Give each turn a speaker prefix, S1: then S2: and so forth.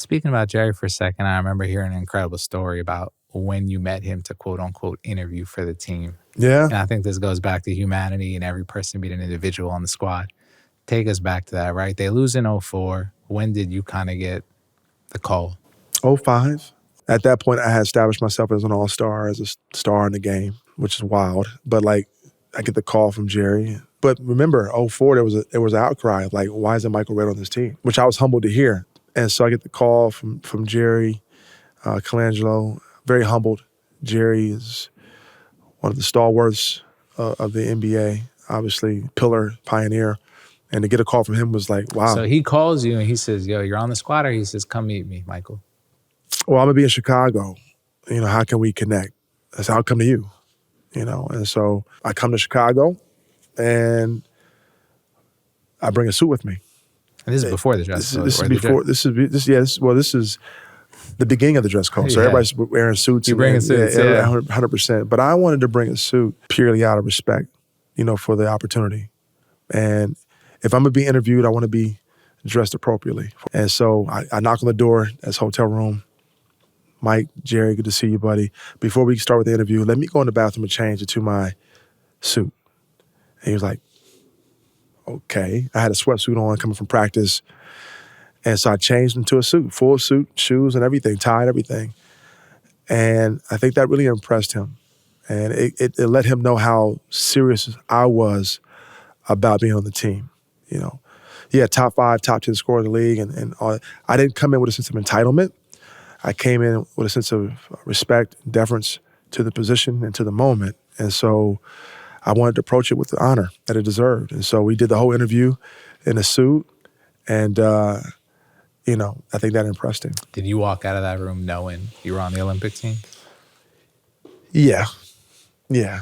S1: Speaking about Jerry for a second, I remember hearing an incredible story about when you met him to quote unquote interview for the team.
S2: Yeah.
S1: And I think this goes back to humanity and every person being an individual on the squad. Take us back to that, right? They lose in 04. When did you kind of get the call?
S2: 05. At that point, I had established myself as an all-star, as a star in the game, which is wild. But, like, I get the call from Jerry. But remember, 04, there was an outcry of, like, why isn't Michael Redd on this team? Which I was humbled to hear. And so I get the call from Jerry, Colangelo, very humbled. Jerry is one of the stalwarts of the NBA, obviously, pillar, pioneer. And to get a call from him was like, wow.
S1: So he calls you and he says, yo, you're on the squad, or he says, come meet me, Michael?
S2: Well, I'm going to be in Chicago. You know, how can we connect? I said, I'll come to you. You know, and so I come to Chicago and I bring a suit with me.
S1: And this is before the dress code.
S2: This is before. This is the beginning of the dress code. So everybody's wearing suits.
S1: You bring suits,
S2: 100%. But I wanted to bring a suit purely out of respect, you know, for the opportunity. And if I'm gonna be interviewed, I want to be dressed appropriately. And so I knock on the door. That's hotel room. Mike, Jerry, good to see you, buddy. Before we start with the interview, let me go in the bathroom and change into my suit. And he was like, okay. I had a sweatsuit on coming from practice. And so I changed into a suit, full suit, shoes and everything, tied, everything. And I think that really impressed him. And it let him know how serious I was about being on the team, you know. Yeah, top 5, top 10 scorer in the league. And all. I didn't come in with a sense of entitlement. I came in with a sense of respect, deference to the position and to the moment. And so I wanted to approach it with the honor that it deserved. And so we did the whole interview in a suit. And, you know, I think that impressed him.
S1: Did you walk out of that room knowing you were on the Olympic team?
S2: Yeah. Yeah.